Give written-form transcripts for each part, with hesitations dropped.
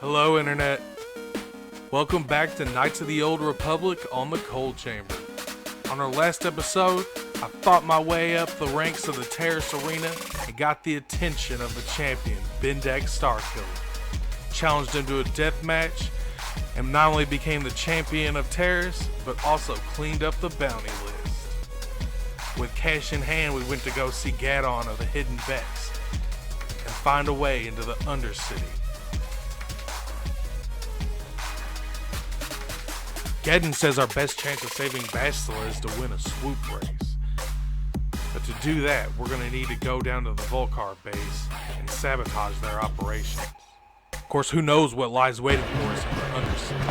Hello, Internet. Welcome back to Knights of the Old Republic on the Cold Chamber. On our last episode, I fought my way up the ranks of the Terrace Arena and got the attention of the champion, Bendak Starkiller. Challenged him to a death match, and not only became the champion of Terrace, but also cleaned up the bounty list. With cash in hand, we went to go see Gadon of the Hidden Bets and find a way into the Undercity. Gadon says our best chance of saving Bastila is to win a swoop race. But to do that, we're going to need to go down to the Volcar base and sabotage their operations. Of course, who knows what lies waiting for us in the Undercity?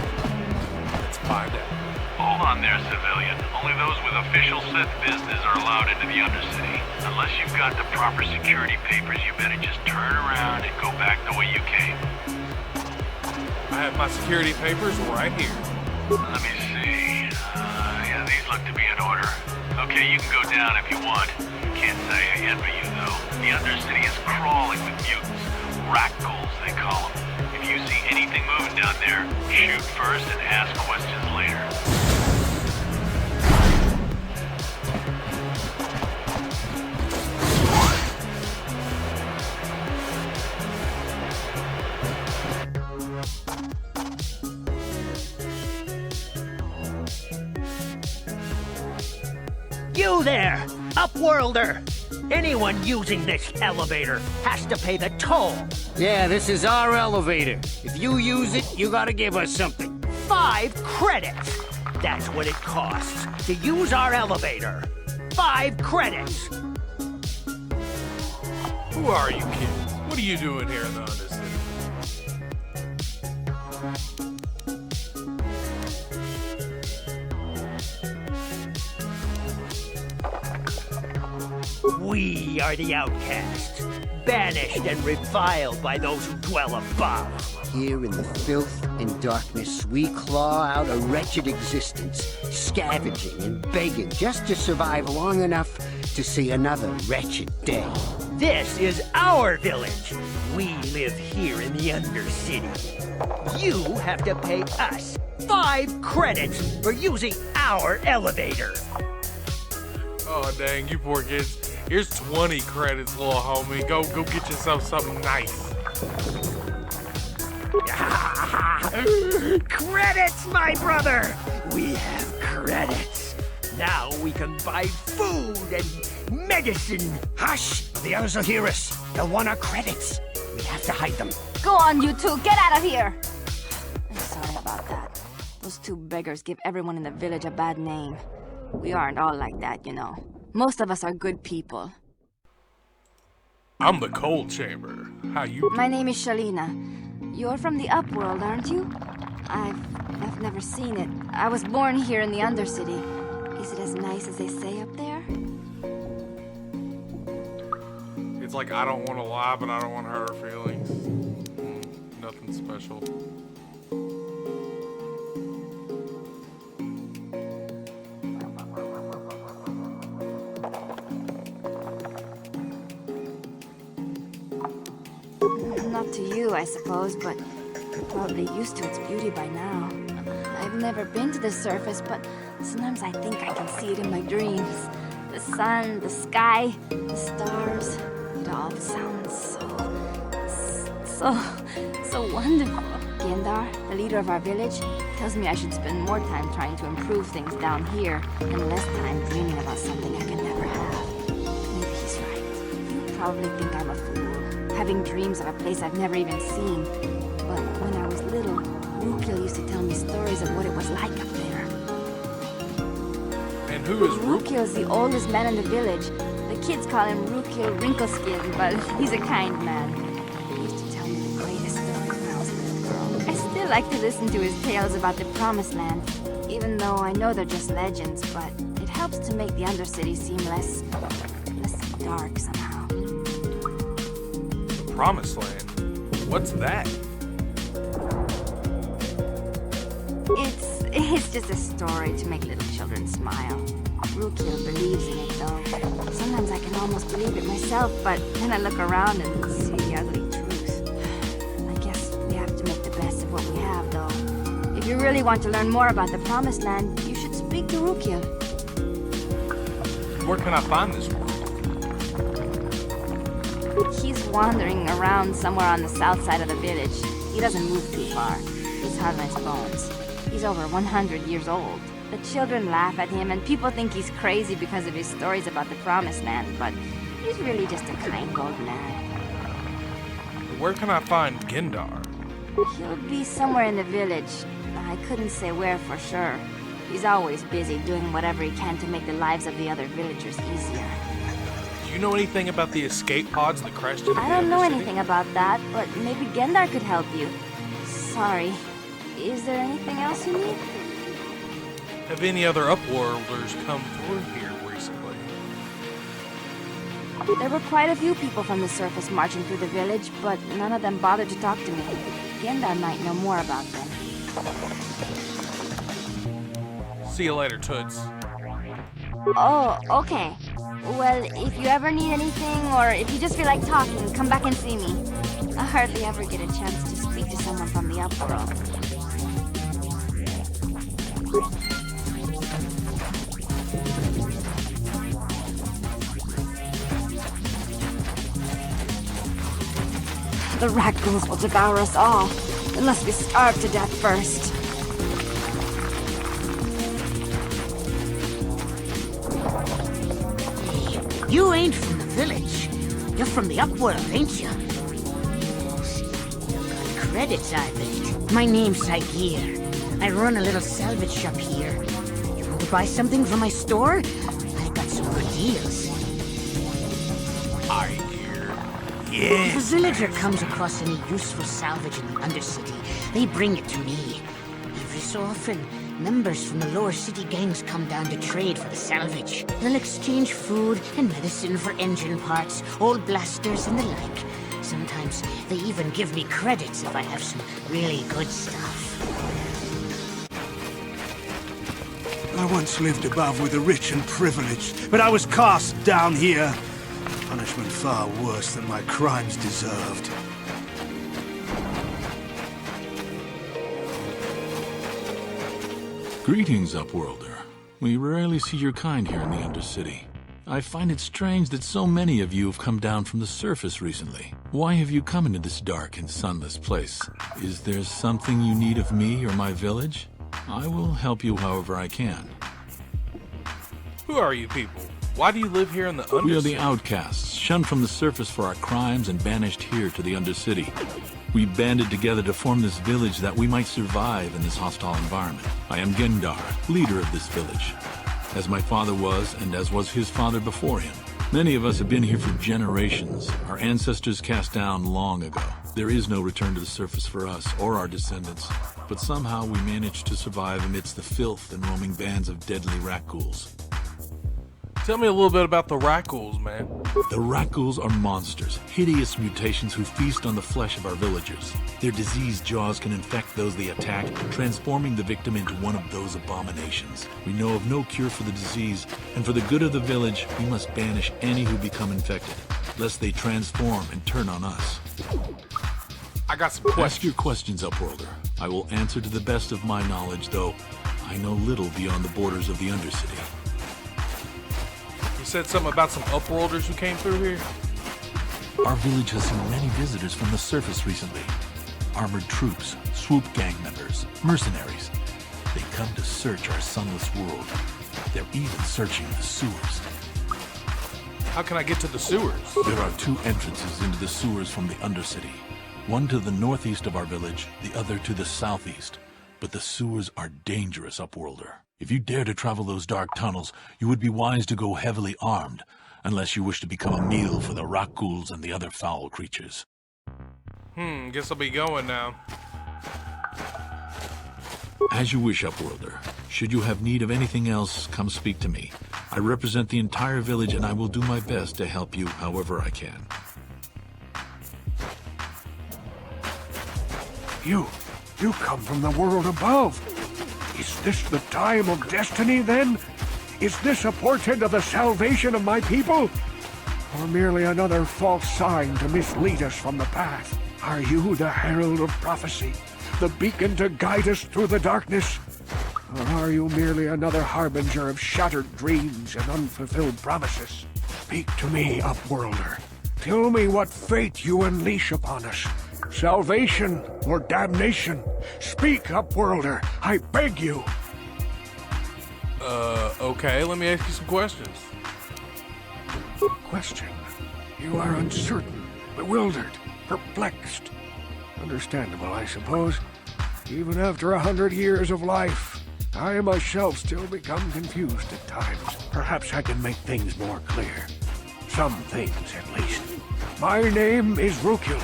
Let's find out. Hold on there, civilian. Only those with official set business are allowed into the Undercity. Unless you've got the proper security papers, you better just turn around and go back the way you came. I have my security papers right here. Let me see. Yeah, these look to be in order. Okay, you can go down if you want. Can't say I envy you, though. The Undercity is crawling with mutants. Rackhools, they call them. If you see anything moving down there, shoot first and ask questions later. You there, Upworlder! Anyone using this elevator has to pay the toll. Yeah, this is our elevator. If you use it, you gotta give us something. 5 credits! That's what it costs to use our elevator. 5 credits! Who are you kids? What are you doing here in the Undercity? We are the outcasts, banished and reviled by those who dwell above. Here in the filth and darkness, we claw out a wretched existence, scavenging and begging just to survive long enough to see another wretched day. This is our village. We live here in the Undercity. You have to pay us 5 credits for using our elevator. Oh, dang, you poor kids. Here's 20 credits, little homie. Go get yourself something nice. Credits, my brother! We have credits. Now we can buy food and medicine. Hush! The others will hear us. They'll want our credits. We have to hide them. Go on, you two. Get out of here. I'm sorry about that. Those 2 beggars give everyone in the village a bad name. We aren't all like that, you know. Most of us are good people. I'm the Cold Chamber. How you doing? My name is Shalina. You're from the Upworld, aren't you? I've never seen it. I was born here in the Undercity. Is it as nice as they say up there? It's like I don't want to lie, but I don't want to hurt her feelings. Nothing special. Not to you, I suppose, but you're probably used to its beauty by now. I've never been to the surface, but sometimes I think I can see it in my dreams. The sun, the sky, the stars. It all sounds so wonderful. Gendar, the leader of our village, tells me I should spend more time trying to improve things down here and less time dreaming about something I can never have. Maybe he's right. You probably think I'm a fool, having dreams of a place I've never even seen. But when I was little, Rukil used to tell me stories of what it was like up there. And who is Rukil's the oldest man in the village. The kids call him Rukil Wrinkleskin, but he's a kind man. He used to tell me the greatest stories when I was a little girl. I still like to listen to his tales about the Promised Land, even though I know they're just legends, but it helps to make the Undercity seem less dark somehow. Promised Land? What's that? It's just a story to make little children smile. Rukil believes in it, though. Sometimes I can almost believe it myself, but then I look around and see the ugly truth. I guess we have to make the best really want to learn more about the Promised Land, you should speak to Rukia. Where can I find this world? He's wandering around somewhere on the south side of the village. He doesn't move too far. He's hard on his bones. He's over 100 years old. The children laugh at him, and people think he's crazy because of his stories about the Promised Land, but he's really just a kind old man. Where can I find Gendar? He'll be somewhere in the village. I couldn't say where for sure. He's always busy doing whatever he can to make the lives of the other villagers easier. Do you know anything about the escape pods that crashed into I the don't know Undercity? anything about that, but maybe Gendar could help you. Sorry. Is there anything else you need? Have any other Upworlders come through here recently? There were quite a few people from the surface marching through the village, but none of them bothered to talk to me. Gendar might know more about them. See you later, Toots. Oh, okay. Well, if you ever need anything, or if you just feel like talking, come back and see me. I hardly ever get a chance to speak to someone from the Upworld. The rat ghouls will devour us all, unless we starve to death first. You ain't from the village. You're from the Upworld, ain't you? Credits, I bet. My name's Saigir. I run a little salvage shop here. You want to buy something from my store? I got some good deals. I hear. If a villager comes across any useful salvage in the Undercity, they bring it to me. Every so often, members from the lower city gangs come down to trade for the salvage. They'll exchange food and medicine for engine parts, old blasters, and the like. Sometimes they even give me credits if I have some really good stuff. I once lived above with the rich and privileged, but I was cast down here. Punishment far worse than my crimes deserved. Greetings, Upworlder. We rarely see your kind here in the Undercity. I find it strange that so many of you have come down from the surface recently. Why have you come into this dark and sunless place? Is there something you need of me or my village? I will help you however I can. Who are you people? Why do you live here in the Undercity? We are the outcasts, shunned from the surface for our crimes and banished here to the Undercity. We banded together to form this village that we might survive in this hostile environment. I am Gendar, leader of this village, as my father was and as was his father before him. Many of us have been here for generations, our ancestors cast down long ago. There is no return to the surface for us or our descendants, but somehow we managed to survive amidst the filth and roaming bands of deadly rat ghouls. Tell me a little bit about the rat ghouls, man. The rat ghouls are monsters, hideous mutations who feast on the flesh of our villagers. Their diseased jaws can infect those they attack, transforming the victim into one of those abominations. We know of no cure for the disease, and for the good of the village, we must banish any who become infected, lest they transform and turn on us. I got some Ask questions. your questions, Upworlder. I will answer to the best of my knowledge, though I know little beyond the borders of the Undercity. You said something about some Upworlders who came through here? Our village has seen many visitors from the surface recently. Armored troops, swoop gang members, mercenaries. They come to search our sunless world. They're even searching the sewers. How can I get to the sewers? There are two entrances into the sewers from the Undercity. One to the northeast of our village, the other to the southeast. But the sewers are dangerous, Upworlder. If you dare to travel those dark tunnels, you would be wise to go heavily armed, unless you wish to become a meal for the rock ghouls and the other foul creatures. Guess I'll be going now. As you wish, Upworlder. Should you have need of anything else, come speak to me. I represent the entire village, and I will do my best to help you however I can. You come from the world above. Is this the time of destiny, then? Is this a portent of the salvation of my people? Or merely another false sign to mislead us from the path? Are you the herald of prophecy? the beacon to guide us through the darkness? Or are you merely another harbinger of shattered dreams and unfulfilled promises? Speak to me, Upworlder. Tell me what fate you unleash upon us. Salvation or damnation? Speak, Upworlder. I beg you. Okay, let me ask you some questions. Question. You are uncertain, bewildered, perplexed. Understandable, I suppose. Even after 100 years of life, I myself still become confused at times. Perhaps I can make things more clear. Some things, at least. My name is Rukul,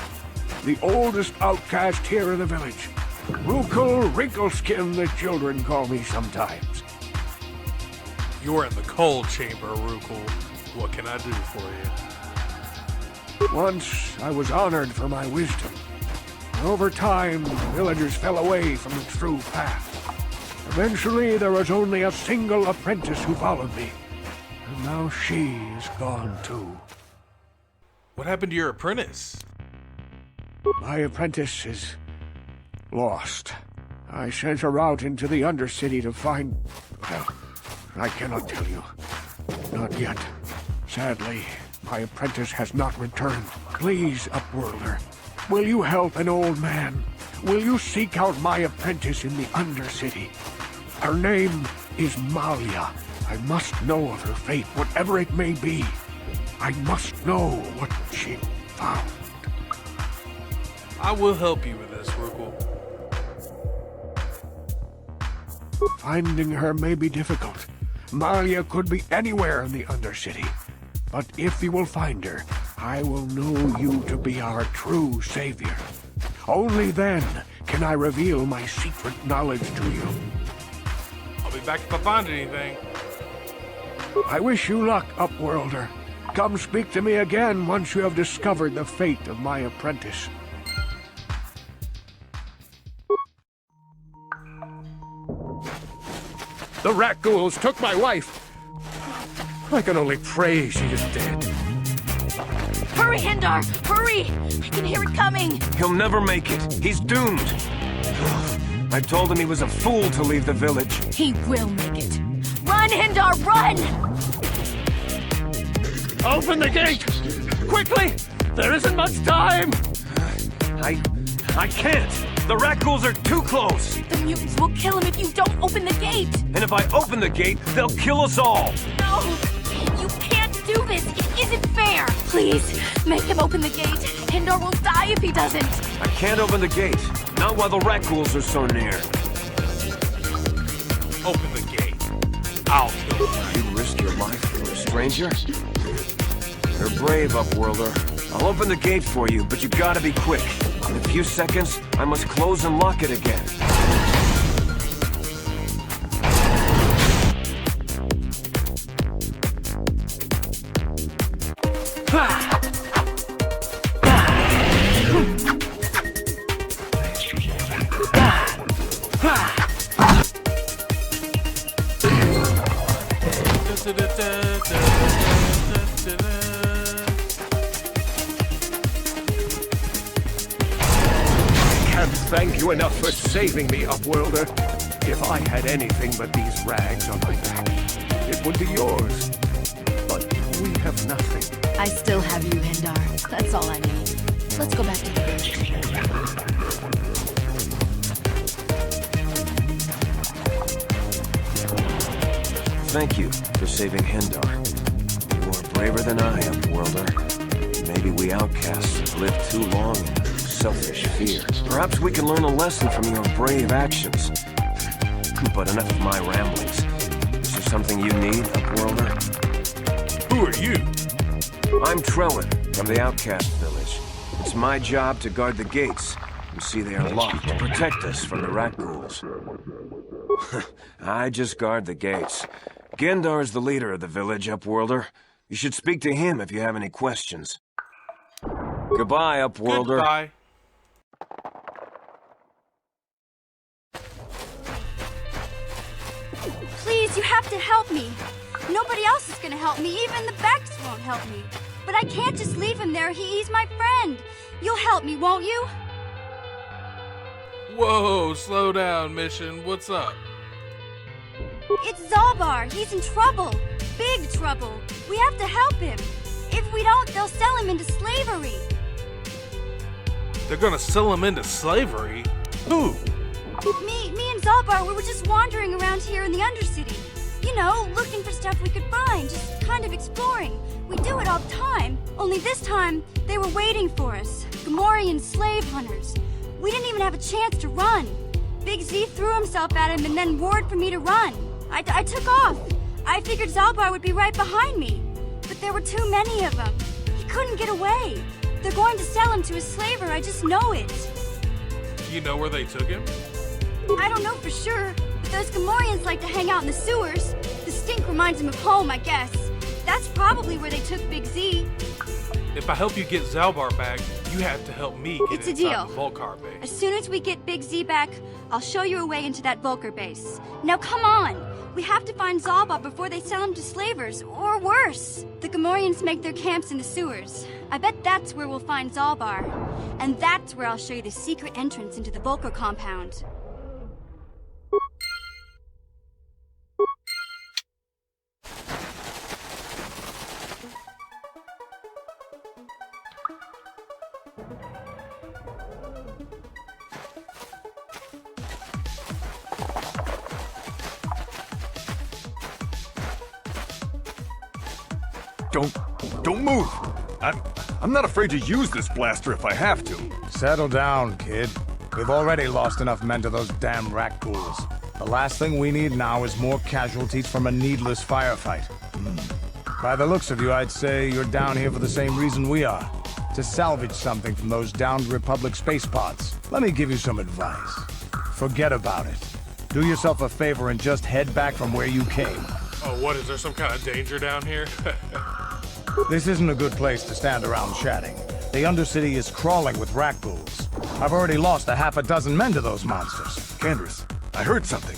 the oldest outcast here in the village. Rukul Wrinkleskin, the children call me sometimes. You're in the cold chamber, Rukul. What can I do for you? Once I was honored for my wisdom. Over time, villagers fell away from the true path. Eventually, there was only a single apprentice who followed me. And now she is gone too. What happened to your apprentice? My apprentice is lost. I sent her out into the Undercity to find... Well, I cannot tell you. Not yet. Sadly, my apprentice has not returned. Please, Upworlder, will you help an old man? Will you seek out my apprentice in the Undercity? Her name is Malia. I must know of her fate, whatever it may be. I must know what she found. I will help you with this, Rukul. Finding her may be difficult. Malia could be anywhere in the Undercity. But if you will find her, I will know you to be our true savior. Only then can I reveal my secret knowledge to you. I'll be back if I find anything. I wish you luck, Upworlder. Come speak to me again once you have discovered the fate of my apprentice. The rat ghouls took my wife. I can only pray she is dead. Hurry, Hindar! Hurry! I can hear it coming! He'll never make it. He's doomed. I told him he was a fool to leave the village. He will make it. Run, Hindar, run! Open the gate! Quickly! There isn't much time! I can't. The rat ghouls are too close. The mutants will kill him if you don't open the gate! And if I open the gate, they'll kill us all. No! You can't do this! It isn't fair! Please, make him open the gate. Hindar will die if he doesn't. I can't open the gate. Not while the rat ghouls are so near. Open the gate. I'll kill him. You risk your life for a stranger? You're brave, Upworlder. I'll open the gate for you, but you gotta be quick. In a few seconds, I must close and lock it again. Thank you enough for saving me, Upworlder. If I had anything but these rags on my back, it would be yours. But we have nothing. I still have you, Hindar. That's all I need. Let's go back to the village. Thank you for saving Hindar. You are braver than I, Upworlder. Maybe we outcasts have lived too long in selfish fear. Perhaps we can learn a lesson from your brave actions. But enough of my ramblings. Is there something you need, Upworlder? Who are you? I'm Trellin, from the Outcast Village. It's my job to guard the gates. You see they are locked to protect us from the rat ghouls. I just guard the gates. Gendar's the leader of the village, Upworlder. You should speak to him if you have any questions. Goodbye, Upworlder. Goodbye. Please, you have to help me. Nobody else is gonna help me. Even the Becks won't help me. But I can't just leave him there. He's my friend. You'll help me, won't you? Whoa, slow down, Mission. What's up? It's Zalbar. He's in trouble. Big trouble. We have to help him. If we don't, they'll sell him into slavery. They're gonna sell him into slavery? Who? Me and Zalbar, we were just wandering around here in the Undercity. You know, looking for stuff we could find, just kind of exploring. We do it all the time. Only this time, they were waiting for us. Gamorrean slave hunters. We didn't even have a chance to run. Big Z threw himself at him and then roared for me to run. I took off. I figured Zalbar would be right behind me. But there were too many of them. He couldn't get away. They're going to sell him to a slaver, I just know it. You know where they took him? I don't know for sure, but those Gamorreans like to hang out in the sewers. The stink reminds them of home, I guess. That's probably where they took Big Z. If I help you get Zalbar back, you have to help me get It's a inside deal. the Volcar base. As soon as we get Big Z back, I'll show you a way into that Volker base. Now come on! We have to find Zalbar before they sell him to slavers, or worse. The Gamorreans make their camps in the sewers. I bet that's where we'll find Zalbar. And that's where I'll show you the secret entrance into the Volker compound. Don't move! I'm not afraid to use this blaster if I have to. Settle down, kid. We've already lost enough men to those damn rat ghouls. The last thing we need now is more casualties from a needless firefight. By the looks of you, I'd say you're down here for the same reason we are. To salvage something from those downed Republic space pods. Let me give you some advice. Forget about it. Do yourself a favor and just head back from where you came. Oh, what, is there some kind of danger down here? This isn't a good place to stand around chatting. The Undercity is crawling with rat ghouls. I've already lost a half a dozen men to those monsters. Candace, I heard something.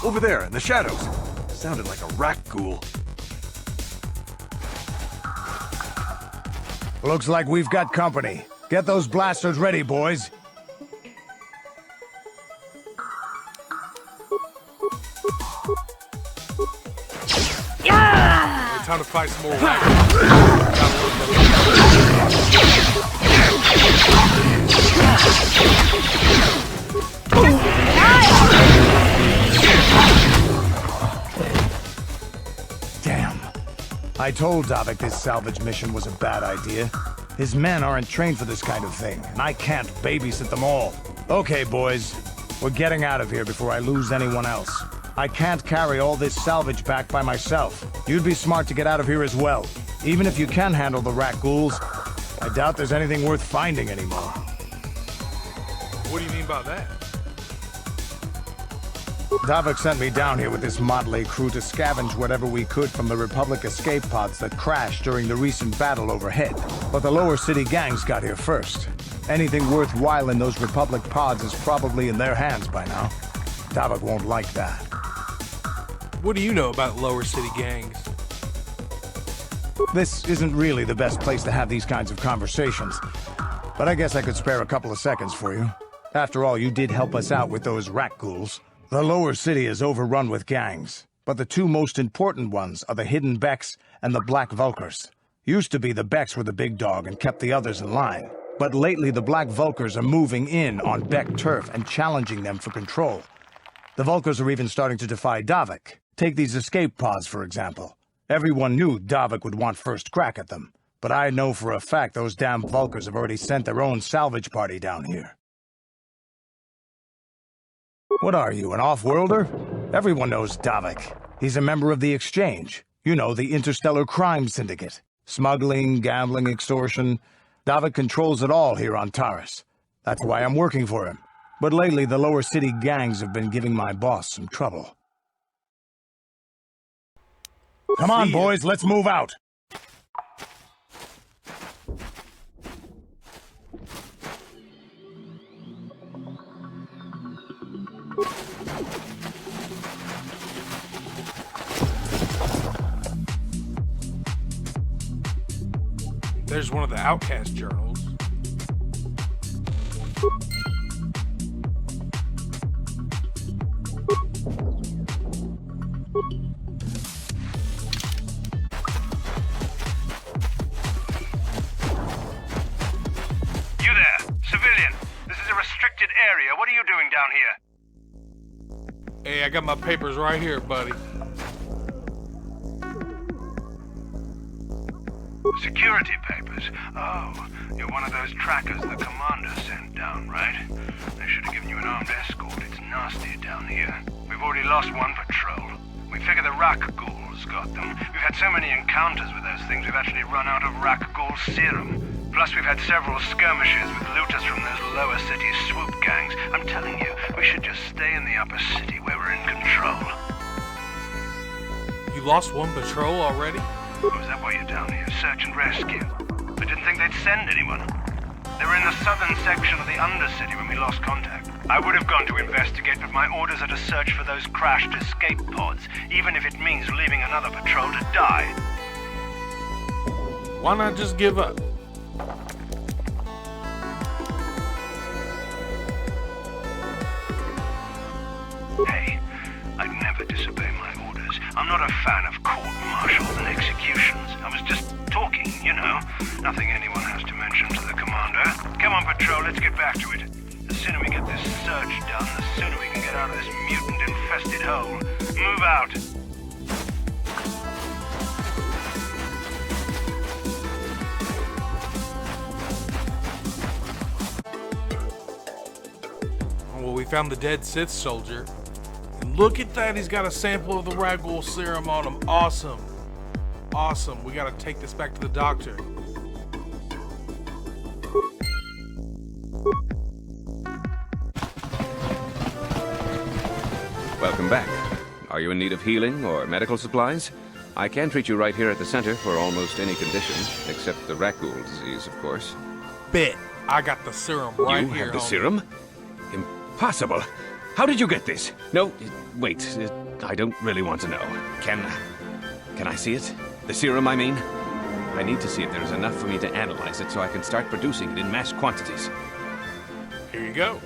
Over there, in the shadows. Sounded like a rat ghoul. Looks like we've got company. Get those blasters ready, boys. Time to fight some more wagons. Damn. I told Davik this salvage mission was a bad idea. His men aren't trained for this kind of thing, and I can't babysit them all. Okay, boys. We're getting out of here before I lose anyone else. I can't carry all this salvage back by myself. You'd be smart to get out of here as well. Even if you can handle the rat ghouls, I doubt there's anything worth finding anymore. What do you mean by that? Davik sent me down here with this motley crew to scavenge whatever we could from the Republic escape pods that crashed during the recent battle overhead. But the lower city gangs got here first. Anything worthwhile in those Republic pods is probably in their hands by now. Davik won't like that. What do you know about lower city gangs? This isn't really the best place to have these kinds of conversations, but I guess I could spare a couple of seconds for you. After all, you did help us out with those rat ghouls. The lower city is overrun with gangs, but the two most important ones are the Hidden Becks and the Black Vulkars. Used to be the Becks were the big dog and kept the others in line, but lately the Black Vulkars are moving in on Beck turf and challenging them for control. The Vulkars are even starting to defy Davik. Take these escape pods, for example. Everyone knew Davik would want first crack at them, but I know for a fact those damn Vulkars have already sent their own salvage party down here. What are you, an off-worlder? Everyone knows Davik. He's a member of the Exchange. You know, the interstellar crime syndicate. Smuggling, gambling, extortion. Davik controls it all here on Taris. That's why I'm working for him. But lately, the lower city gangs have been giving my boss some trouble. Come on, boys, let's move out. There's one of the Outcast journals. area. What are you doing down here? Hey, I got my papers right here, buddy. Security papers? Oh, you're one of those trackers the commander sent down, right? They should have given you an armed escort. It's nasty down here. We've already lost one patrol. We figure the Rak Ghouls got them. We've had so many encounters with those things, we've actually run out of Rak Ghoul serum. Plus, we've had several skirmishes with looters from those lower city swoop gangs. I'm telling you, we should just stay in the upper city where we're in control. You lost one patrol already? Oh, is that why you're down here? Search and rescue? I didn't think they'd send anyone. They were in the southern section of the Undercity when we lost contact. I would have gone to investigate, but my orders are to search for those crashed escape pods, even if it means leaving another patrol to die. Why not just give up? Hey, I'd never disobey my orders. I'm not a fan of court-martials and executions. I was just talking, you know. Nothing anyone has to mention to the commander. Come on, patrol, let's get back to it. The sooner we get this search done, the sooner we can get out of this mutant-infested hole. Move out. Well, we found the dead Sith soldier. And look at that, he's got a sample of the Rak Ghul serum on him. Awesome. Awesome. We gotta take this back to the doctor. Welcome back. Are you in need of healing or medical supplies? I can treat you right here at the center for almost any condition, except the Rak Ghul disease, of course. Bet. I got the serum right You here. have the homie. serum? Impossible. How did you get this? No, wait. I don't really want to know. Can I see it? The serum, I mean? I need to see if there is enough for me to analyze it so I can start producing it in mass quantities. Here you go.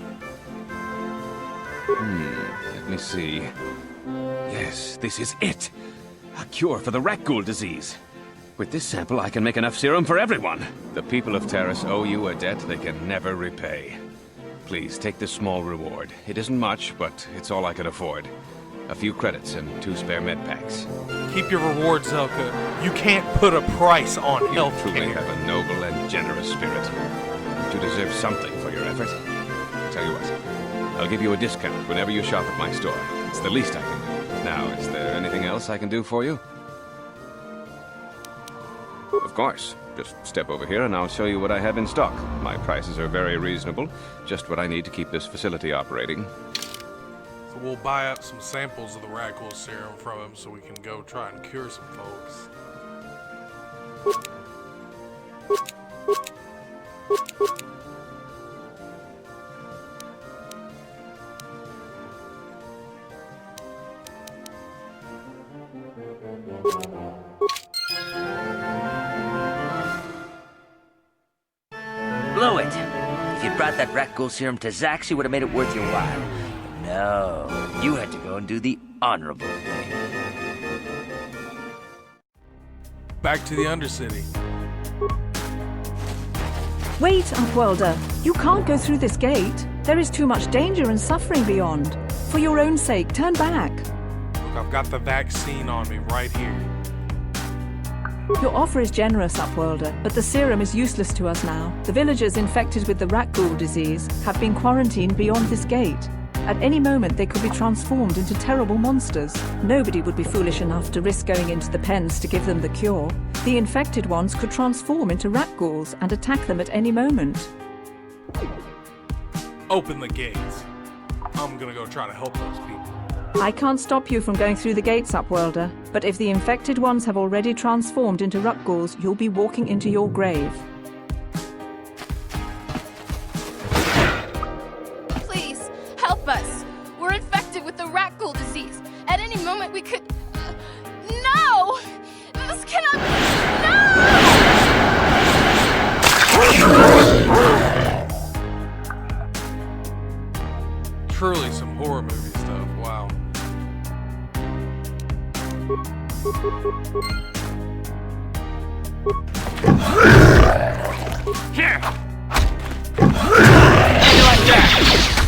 Let me see. Yes, this is it. A cure for the Rak Ghul disease. With this sample, I can make enough serum for everyone. The people of Terrace owe you a debt they can never repay. Please, take this small reward. It isn't much, but it's all I can afford. A few credits and 2 spare med packs. Keep your rewards, Zelka. You can't put a price on You health truly care. have a noble and generous spirit. You deserve something for your effort. Tell you what, I'll give you a discount whenever you shop at my store. It's the least I can do. Now, is there anything else I can do for you? Of course. Just step over here and I'll show you what I have in stock. My prices are very reasonable. Just what I need to keep this facility operating. So we'll buy up some samples of the Rak Ghul serum from him so we can go try and cure some folks. Blow it. If you'd brought that Rak Ghul serum to Zax, you would have made it worth your while. No, you had to go and do the honorable thing. Back to the Undercity. Wait, Upwelder. You can't go through this gate. There is too much danger and suffering beyond. For your own sake, turn back. Look, I've got the vaccine on me right here. Your offer is generous, Upwelder, but the serum is useless to us now. The villagers infected with the Rak Ghul disease have been quarantined beyond this gate. At any moment, they could be transformed into terrible monsters. Nobody would be foolish enough to risk going into the pens to give them the cure. The infected ones could transform into Rak Ghouls and attack them at any moment. Open the gates. I'm gonna go try to help those people. I can't stop you from going through the gates, Upwelder, but if the infected ones have already transformed into Rak Ghouls, you'll be walking into your grave. Please, help us. We're infected with the Rak Ghul disease. At any moment we could... No! This cannot be... Truly some horror movie stuff, wow. Here! Like that!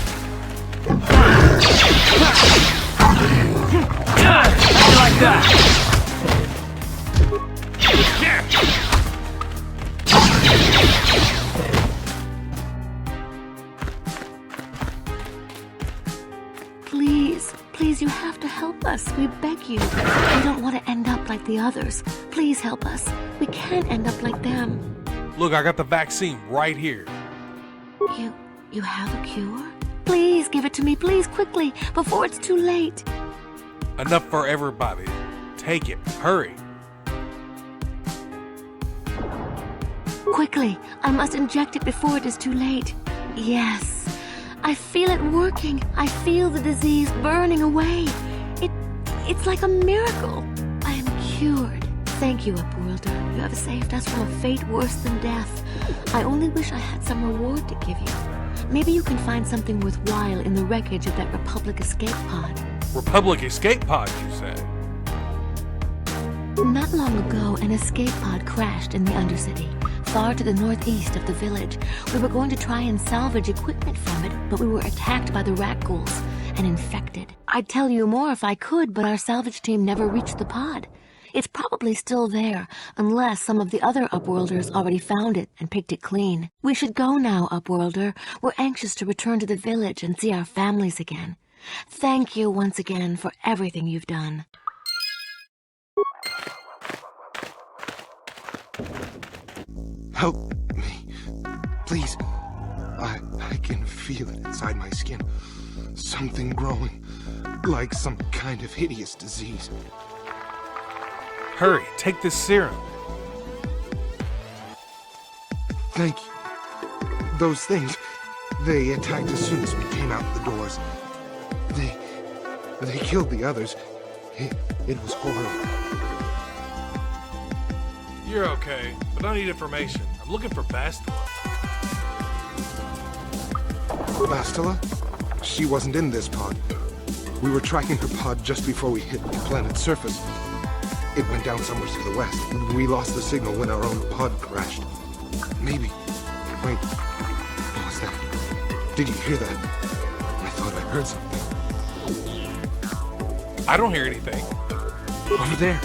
Please, please, you have to help us. We beg you. We don't want to end up like the others. Please help us. We can't end up like them. Look, I got the vaccine right here. You have a cure? Please give it to me, please, quickly, before it's too late. Enough for everybody. Take it. Hurry. Quickly, I must inject it before it is too late. Yes, I feel it working. I feel the disease burning away. It's like a miracle. I am cured. Thank you, Upworlder. You have saved us from a fate worse than death. I only wish I had some reward to give you. Maybe you can find something worthwhile in the wreckage of that Republic escape pod. Republic escape pod, you say? Not long ago, an escape pod crashed in the Undercity, far to the northeast of the village. We were going to try and salvage equipment from it, but we were attacked by the rat ghouls and infected. I'd tell you more if I could, but our salvage team never reached the pod. It's probably still there, unless some of the other Upworlders already found it and picked it clean. We should go now, Upworlder. We're anxious to return to the village and see our families again. Thank you once again for everything you've done. Help me. Please. I can feel it inside my skin. Something growing. Like some kind of hideous disease. Hurry, take this serum. Thank you. Those things, they attacked as soon as we came out the doors. They killed the others. It was horrible. You're okay, but I need information. I'm looking for Bastila. Bastila? She wasn't in this pod. We were tracking her pod just before we hit the planet's surface. It went down somewhere to the west. We lost the signal when our own pod crashed. Maybe. Wait. What was that? Did you hear that? I thought I heard something. I don't hear anything. Over there.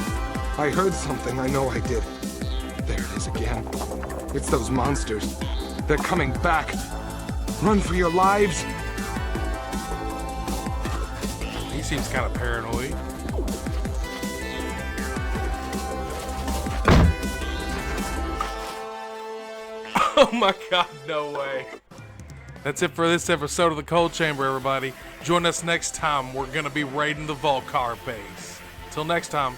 I heard something. I know I did. There it is again. It's those monsters. They're coming back. Run for your lives. He seems kind of paranoid. Oh my god, no way. That's it for this episode of the Cold Chamber, everybody. Join us next time. We're going to be raiding the Volcar base. Till next time.